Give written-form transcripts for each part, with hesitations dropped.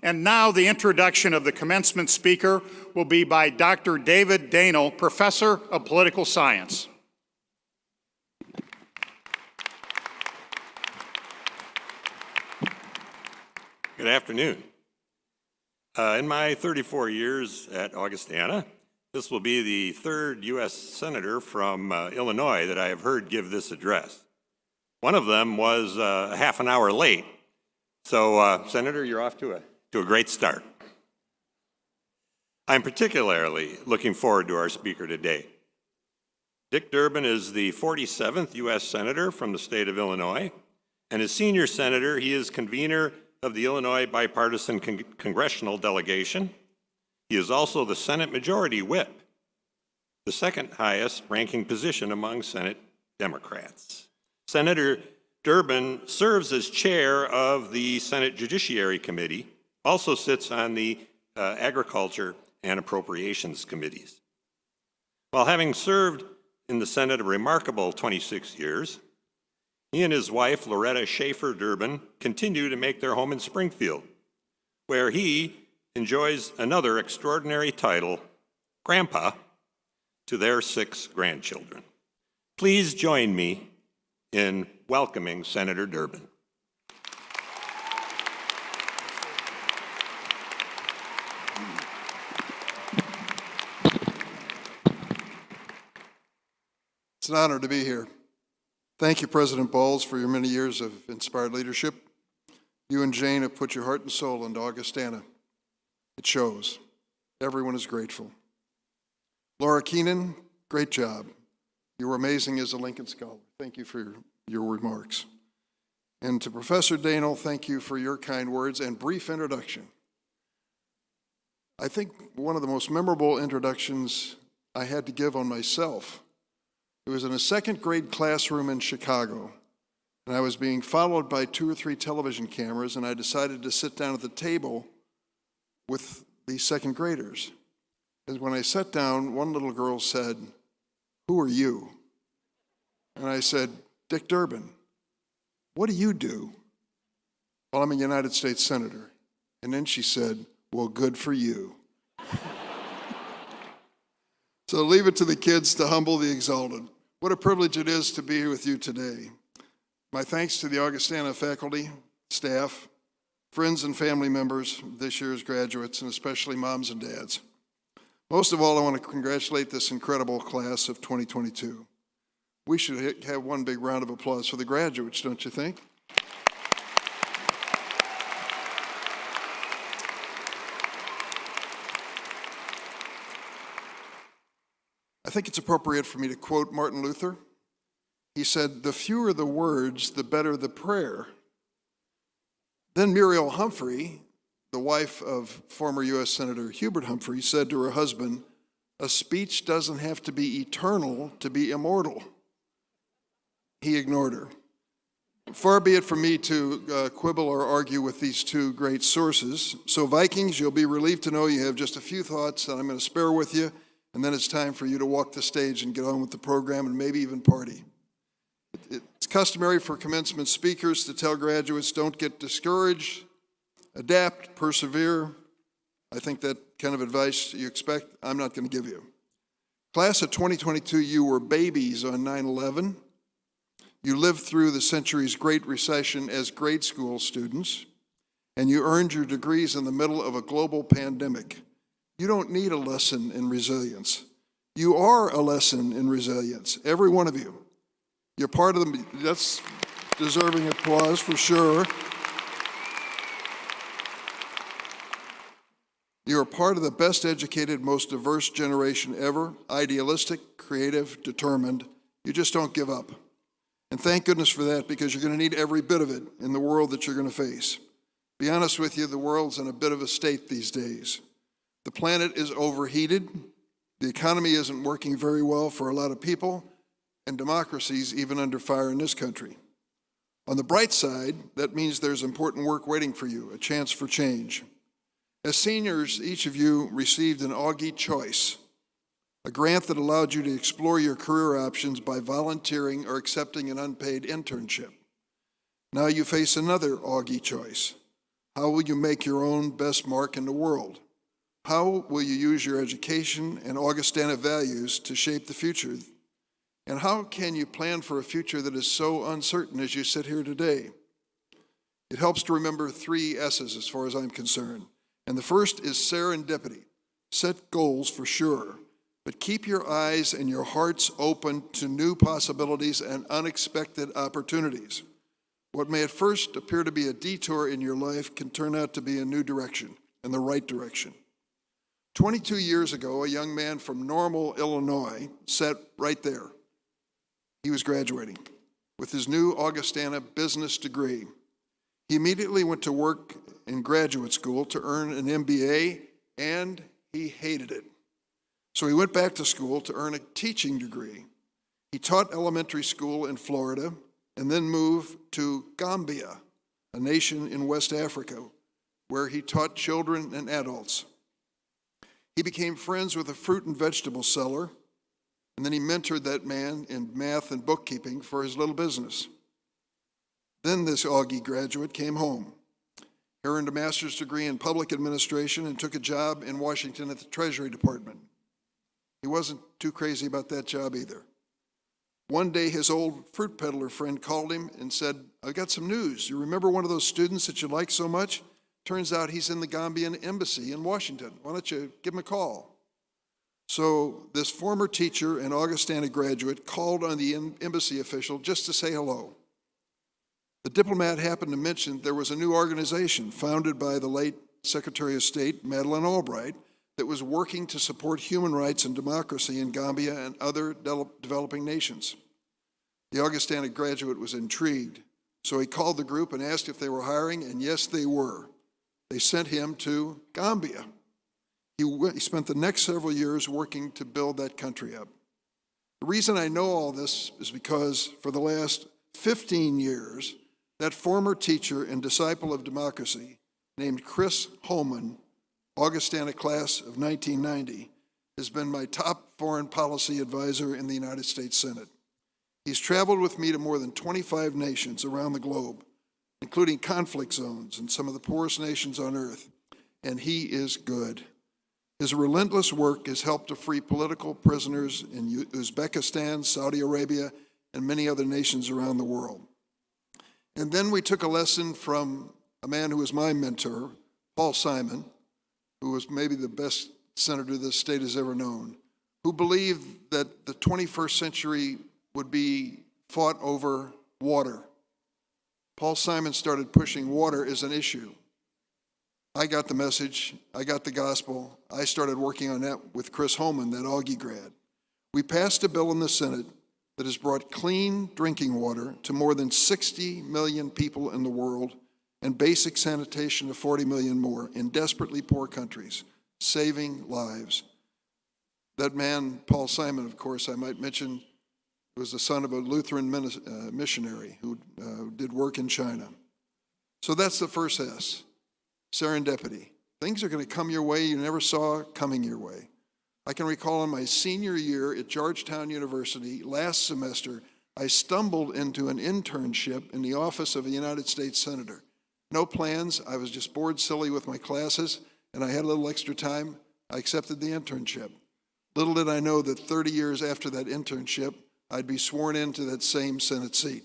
And now the introduction of the commencement speaker will be by Dr. David Danel, Professor of Political Science. Good afternoon. In my 34 years at Augustana, this will be the third U.S. Senator from Illinois that I have heard give this address. One of them was half an hour late. So, Senator, you're off to a great start. I'm particularly looking forward to our speaker today. Dick Durbin is the 47th U.S. Senator from the state of Illinois, and as senior senator, he is convener of the Illinois Bipartisan Congressional Delegation. He is also the Senate Majority Whip, the second highest ranking position among Senate Democrats. Senator Durbin serves as chair of the Senate Judiciary Committee, also sits on the Agriculture and Appropriations Committees. While having served in the Senate a remarkable 26 years, he and his wife, Loretta Schaefer Durbin, continue to make their home in Springfield, where he enjoys another extraordinary title, Grandpa, to their 6 grandchildren. Please join me in welcoming Senator Durbin. It's an honor to be here. Thank you, President Bowles, for your many years of inspired leadership. You and Jane have put your heart and soul into Augustana. It shows. Everyone is grateful. Laura Keenan, great job. You were amazing as a Lincoln Scholar. Thank you for your remarks. And to Professor Danel, thank you for your kind words and brief introduction. I think one of the most memorable introductions I had to give on myself. It was in a second grade classroom in Chicago, and I was being followed by 2 or 3 television cameras, and I decided to sit down at the table with the second graders. And when I sat down, one little girl said, "Who are you?" And I said, "Dick Durbin." "What do you do?" "Well, I'm a United States Senator." And then she said, "Well, good for you." So leave it to the kids to humble the exalted. What a privilege it is to be here with you today. My thanks to the Augustana faculty, staff, friends and family members, this year's graduates, and especially moms and dads. Most of all, I want to congratulate this incredible class of 2022. We should have one big round of applause for the graduates, don't you think? I think it's appropriate for me to quote Martin Luther. He said, "The fewer the words, the better the prayer." Then Muriel Humphrey, the wife of former U.S. Senator Hubert Humphrey, said to her husband, "A speech doesn't have to be eternal to be immortal." He ignored her. Far be it from me to quibble or argue with these 2 great sources. So Vikings, you'll be relieved to know you have just a few thoughts that I'm going to spare with you, and then it's time for you to walk the stage and get on with the program and maybe even party. It's customary for commencement speakers to tell graduates, don't get discouraged, adapt, persevere. I think that kind of advice you expect, I'm not going to give you. Class of 2022, you were babies on 9/11. You lived through the century's Great Recession as grade school students, and you earned your degrees in the middle of a global pandemic. You don't need a lesson in resilience. You are a lesson in resilience, every one of you. You're part of the, that's deserving applause for sure. You are part of the best educated, most diverse generation ever, idealistic, creative, determined. You just don't give up. And thank goodness for that, because you're going to need every bit of it in the world that you're going to face. Be honest with you, the world's in a bit of a state these days. The planet is overheated, the economy isn't working very well for a lot of people, and democracy's even under fire in this country. On the bright side, that means there's important work waiting for you, a chance for change. As seniors, each of you received an Augie Choice, a grant that allowed you to explore your career options by volunteering or accepting an unpaid internship. Now you face another Augie Choice, How will you make your own best mark in the world? How will you use your education and Augustana values to shape the future? And how can you plan for a future that is so uncertain as you sit here today? It helps to remember 3 S's as far as I'm concerned. And the first is serendipity. Set goals for sure, but keep your eyes and your hearts open to new possibilities and unexpected opportunities. What may at first appear to be a detour in your life can turn out to be a new direction, and the right direction. 22 years ago, a young man from Normal, Illinois, sat right there. He was graduating with his new Augustana business degree. He immediately went to work in graduate school to earn an MBA, and he hated it. So he went back to school to earn a teaching degree. He taught elementary school in Florida and then moved to Gambia, a nation in West Africa, where he taught children and adults. He became friends with a fruit and vegetable seller, and then he mentored that man in math and bookkeeping for his little business. Then this Augie graduate came home. He earned a master's degree in public administration and took a job in Washington at the Treasury Department. He wasn't too crazy about that job either. One day, his old fruit peddler friend called him and said, "I got some news. You remember one of those students that you like so much? Turns out he's in the Gambian embassy in Washington. Why don't you give him a call?" So this former teacher and Augustana graduate called on the embassy official just to say hello. The diplomat happened to mention there was a new organization founded by the late Secretary of State, Madeleine Albright, that was working to support human rights and democracy in Gambia and other developing nations. The Augustana graduate was intrigued, so he called the group and asked if they were hiring, and yes, they were. They sent him to Gambia. He spent the next several years working to build that country up. The reason I know all this is because for the last 15 years, that former teacher and disciple of democracy named Chris Holman, Augustana class of 1990, has been my top foreign policy advisor in the United States Senate. He's traveled with me to more than 25 nations around the globe, including conflict zones and some of the poorest nations on earth, and he is good. His relentless work has helped to free political prisoners in Uzbekistan, Saudi Arabia, and many other nations around the world. And then we took a lesson from a man who was my mentor, Paul Simon, who was maybe the best senator this state has ever known, who believed that the 21st century would be fought over water. Paul Simon started pushing water as an issue. I got the message, I got the gospel. I started working on that with Chris Holman, that Augie grad. We passed a bill in the Senate that has brought clean drinking water to more than 60 million people in the world and basic sanitation to 40 million more in desperately poor countries, saving lives. That man, Paul Simon, of course, I might mention, was the son of a Lutheran missionary who did work in China. So that's the first S, serendipity. Things are going to come your way you never saw coming your way. I can recall in my senior year at Georgetown University last semester, I stumbled into an internship in the office of a United States Senator. No plans, I was just bored silly with my classes, and I had a little extra time. I accepted the internship. Little did I know that 30 years after that internship, I'd be sworn into that same Senate seat.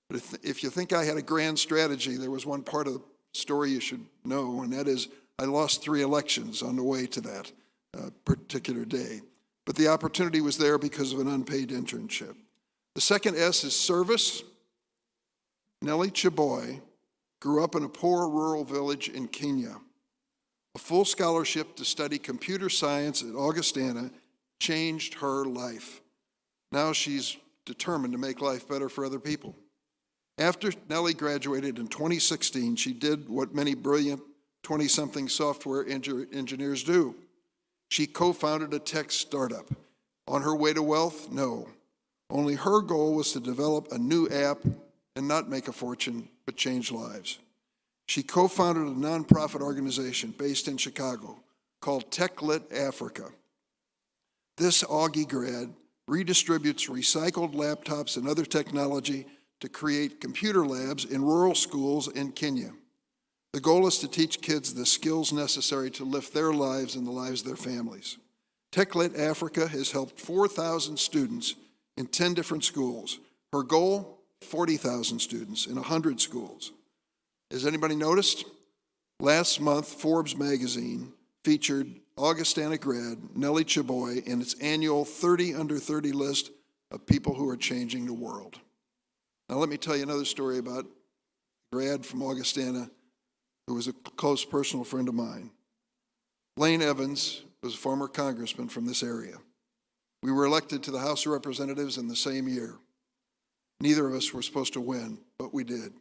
But if you think I had a grand strategy, there was one part of the story you should know, and that is I lost 3 elections on the way to that particular day. But the opportunity was there because of an unpaid internship. The second S is service. Nellie Chaboy grew up in a poor rural village in Kenya. A full scholarship to study computer science at Augustana changed her life. Now she's determined to make life better for other people. After Nellie graduated in 2016, she did what many brilliant 20-something software engineers do. She co-founded a tech startup. On her way to wealth? No. Only her goal was to develop a new app and not make a fortune, but change lives. She co-founded a nonprofit organization based in Chicago called TechLit Africa. This Augie grad redistributes recycled laptops and other technology to create computer labs in rural schools in Kenya. The goal is to teach kids the skills necessary to lift their lives and the lives of their families. TechLit Africa has helped 4,000 students in 10 different schools. Her goal, 40,000 students in 100 schools. Has anybody noticed? Last month, Forbes magazine featured Augustana grad Nellie Chaboy in its annual 30 under 30 list of people who are changing the world. Now let me tell you another story about a grad from Augustana who was a close personal friend of mine. Lane Evans was a former congressman from this area. We were elected to the House of Representatives in the same year. Neither of us were supposed to win, but we did.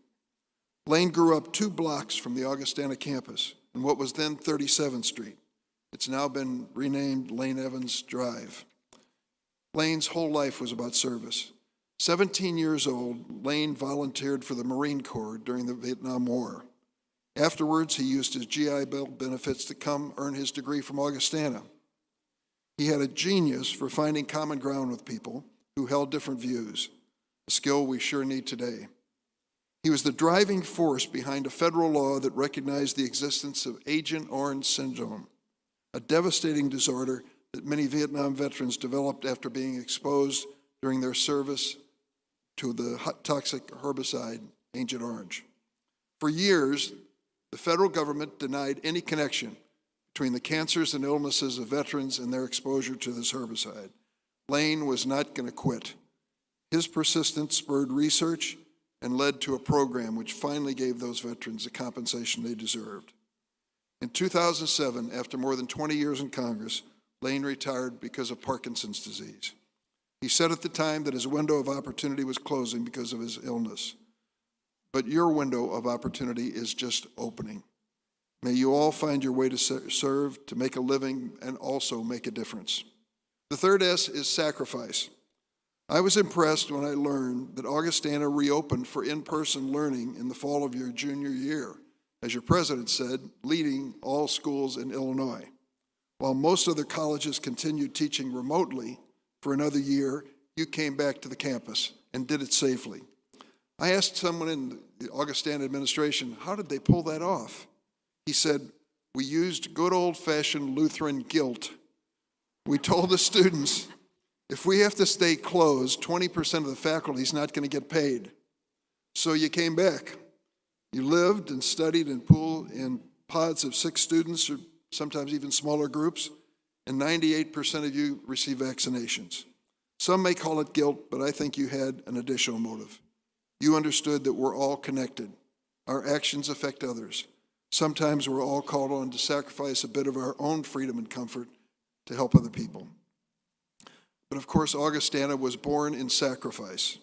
Lane grew up 2 blocks from the Augustana campus in what was then 37th Street. It's now been renamed Lane Evans Drive. Lane's whole life was about service. 17 years old, Lane volunteered for the Marine Corps during the Vietnam War. Afterwards, he used his GI Bill benefits to come earn his degree from Augustana. He had a genius for finding common ground with people who held different views, a skill we sure need today. He was the driving force behind a federal law that recognized the existence of Agent Orange syndrome, a devastating disorder that many Vietnam veterans developed after being exposed during their service to the toxic herbicide Agent Orange. For years, the federal government denied any connection between the cancers and illnesses of veterans and their exposure to this herbicide. Lane was not going to quit. His persistence spurred research and led to a program which finally gave those veterans the compensation they deserved. In 2007, after more than 20 years in Congress, Lane retired because of Parkinson's disease. He said at the time that his window of opportunity was closing because of his illness. But your window of opportunity is just opening. May you all find your way to serve, to make a living, and also make a difference. The third S is sacrifice. I was impressed when I learned that Augustana reopened for in-person learning in the fall of your junior year, as your president said, leading all schools in Illinois. While most other colleges continued teaching remotely for another year, you came back to the campus and did it safely. I asked someone in the Augustana administration, how did they pull that off? He said, we used good old-fashioned Lutheran guilt. We told the students, if we have to stay closed, 20% of the faculty is not going to get paid. So you came back. You lived and studied in pods of 6 students, or sometimes even smaller groups, and 98% of you received vaccinations. Some may call it guilt, but I think you had an additional motive. You understood that we're all connected. Our actions affect others. Sometimes we're all called on to sacrifice a bit of our own freedom and comfort to help other people. But of course, Augustana was born in sacrifice.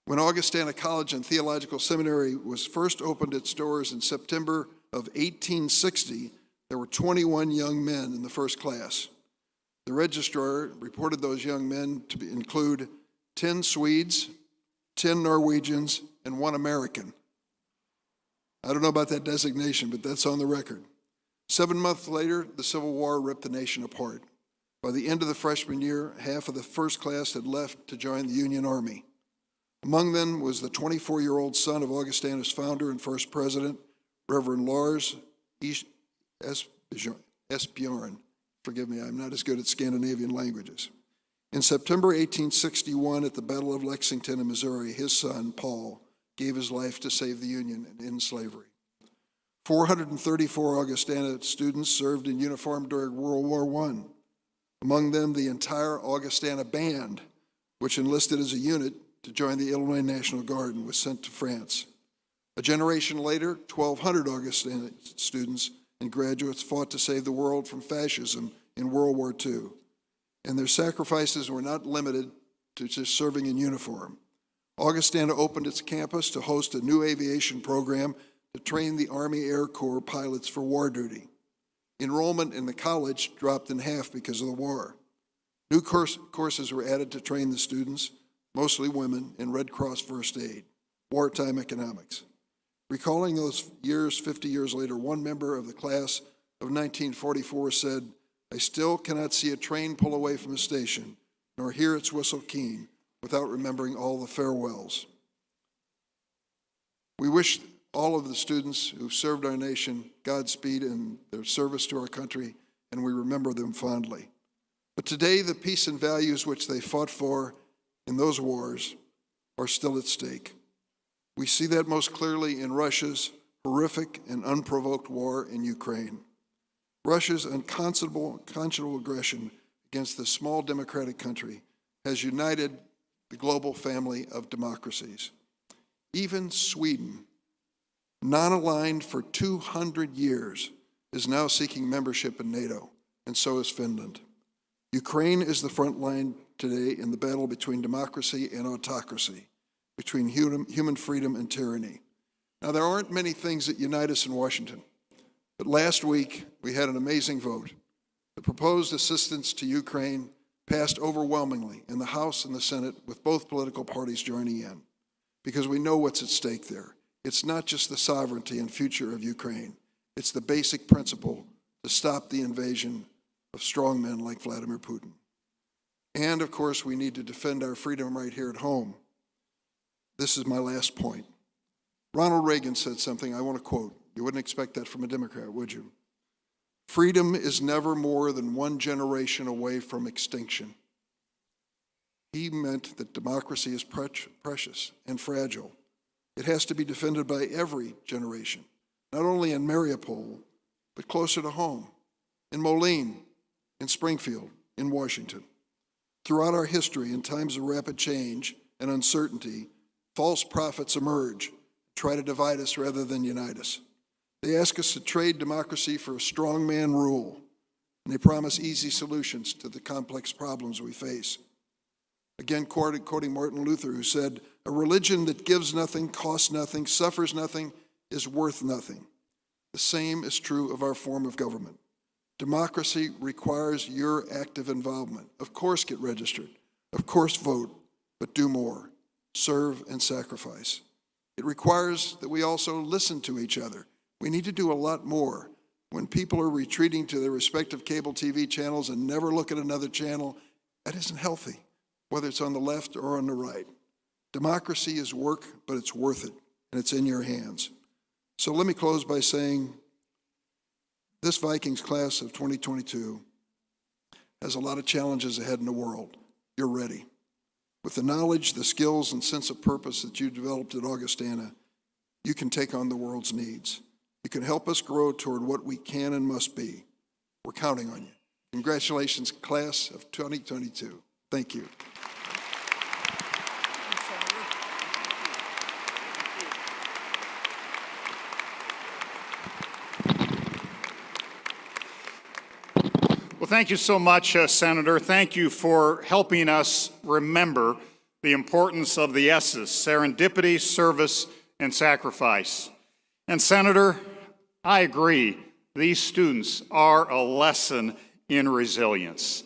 When Augustana College and Theological Seminary was first opened its doors in September of 1860, there were 21 young men in the first class. The registrar reported those young men to include 10 Swedes, 10 Norwegians, and 1 American. I don't know about that designation, but that's on the record. 7 months later, the Civil War ripped the nation apart. By the end of the freshman year, half of the first class had left to join the Union Army. Among them was the 24-year-old son of Augustana's founder and first president, Reverend Lars Esbjorn. Forgive me, I'm not as good at Scandinavian languages. In September 1861, at the Battle of Lexington in Missouri, his son, Paul, gave his life to save the Union and end slavery. 434 Augustana students served in uniform during World War I. Among them, the entire Augustana band, which enlisted as a unit to join the Illinois National Guard and was sent to France. A generation later, 1,200 Augustana students and graduates fought to save the world from fascism in World War II. And their sacrifices were not limited to just serving in uniform. Augustana opened its campus to host a new aviation program to train the Army Air Corps pilots for war duty. Enrollment in the college dropped in half because of the war. New courses were added to train the students, mostly women, in Red Cross first aid, wartime economics. Recalling those years 50 years later, one member of the class of 1944 said, I still cannot see a train pull away from a station, nor hear its whistle keen, without remembering all the farewells. We wish all of the students who've served our nation Godspeed in their service to our country, and we remember them fondly. But today, the peace and values which they fought for in those wars are still at stake. We see that most clearly in Russia's horrific and unprovoked war in Ukraine. Russia's unconscionable aggression against this small democratic country has united the global family of democracies. Even Sweden, non-aligned for 200 years, is now seeking membership in NATO, and so is Finland. Ukraine is the front line today in the battle between democracy and autocracy, between human freedom and tyranny. Now, there aren't many things that unite us in Washington, but last week we had an amazing vote. The proposed assistance to Ukraine passed overwhelmingly in the House and the Senate, with both political parties joining in, because we know what's at stake there. It's not just the sovereignty and future of Ukraine. It's the basic principle to stop the invasion of strongmen like Vladimir Putin. And, of course, we need to defend our freedom right here at home. This is my last point. Ronald Reagan said something I want to quote. You wouldn't expect that from a Democrat, would you? Freedom is never more than one generation away from extinction. He meant that democracy is precious and fragile. It has to be defended by every generation, not only in Mariupol, but closer to home, in Moline, in Springfield, in Washington. Throughout our history, in times of rapid change and uncertainty, false prophets emerge, try to divide us rather than unite us. They ask us to trade democracy for a strongman rule, and they promise easy solutions to the complex problems we face. Again, quoting Martin Luther, who said, "A religion that gives nothing, costs nothing, suffers nothing, is worth nothing." The same is true of our form of government. Democracy requires your active involvement. Of course, get registered. Of course, vote, but do more. Serve and sacrifice. It requires that we also listen to each other. We need to do a lot more. When people are retreating to their respective cable TV channels and never look at another channel, that isn't healthy, whether it's on the left or on the right. Democracy is work, but it's worth it, and it's in your hands. So let me close by saying this Vikings class of 2022 has a lot of challenges ahead in the world. You're ready. With the knowledge, the skills, and sense of purpose that you developed at Augustana, you can take on the world's needs. You can help us grow toward what we can and must be. We're counting on you. Congratulations, class of 2022. Thank you. Well, thank you so much, Senator. Thank you for helping us remember the importance of the S's: serendipity, service, and sacrifice. And Senator, I agree, these students are a lesson in resilience.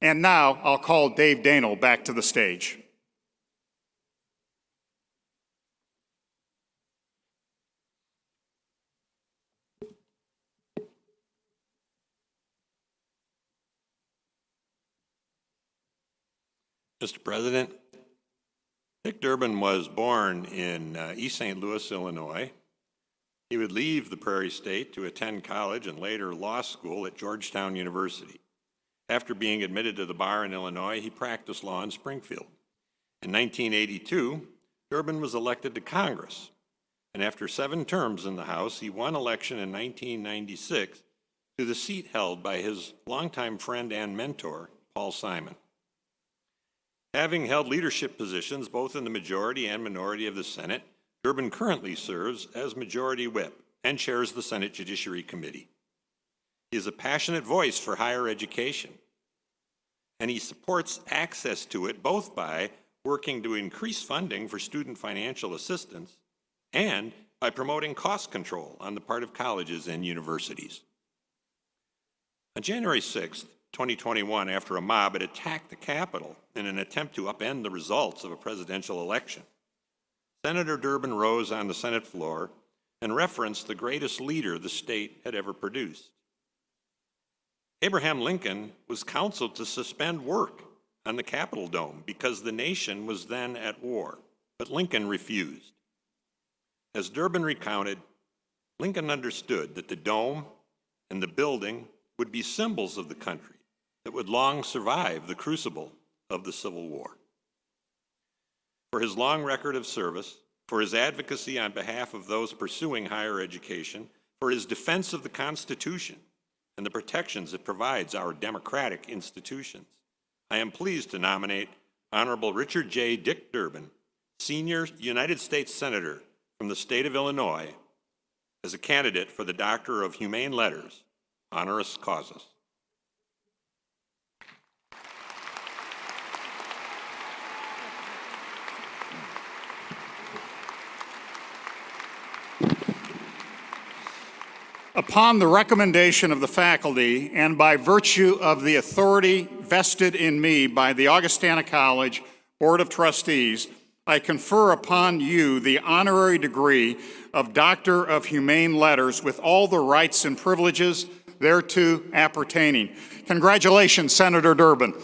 And now I'll call Dave Danel back to the stage. Mr. President, Dick Durbin was born in East St. Louis, Illinois. He would leave the Prairie State to attend college and later law school at Georgetown University. After being admitted to the bar in Illinois, he practiced law in Springfield. In 1982, Durbin was elected to Congress, and after 7 terms in the House, he won election in 1996 to the seat held by his longtime friend and mentor, Paul Simon. Having held leadership positions both in the majority and minority of the Senate, Durbin currently serves as Majority Whip and chairs the Senate Judiciary Committee. He is a passionate voice for higher education, and he supports access to it both by working to increase funding for student financial assistance and by promoting cost control on the part of colleges and universities. On January 6th, 2021, after a mob had attacked the Capitol in an attempt to upend the results of a presidential election, Senator Durbin rose on the Senate floor and referenced the greatest leader the state had ever produced. Abraham Lincoln was counseled to suspend work on the Capitol dome because the nation was then at war, but Lincoln refused. As Durbin recounted, Lincoln understood that the dome and the building would be symbols of the country that would long survive the crucible of the Civil War. For his long record of service, for his advocacy on behalf of those pursuing higher education, for his defense of the Constitution and the protections it provides our democratic institutions, I am pleased to nominate Honorable Richard J. Dick Durbin, Senior United States Senator from the state of Illinois, as a candidate for the Doctor of Humane Letters, honoris causa. Upon the recommendation of the faculty and by virtue of the authority vested in me by the Augustana College Board of Trustees, I confer upon you the honorary degree of Doctor of Humane Letters with all the rights and privileges thereto appertaining. Congratulations, Senator Durbin.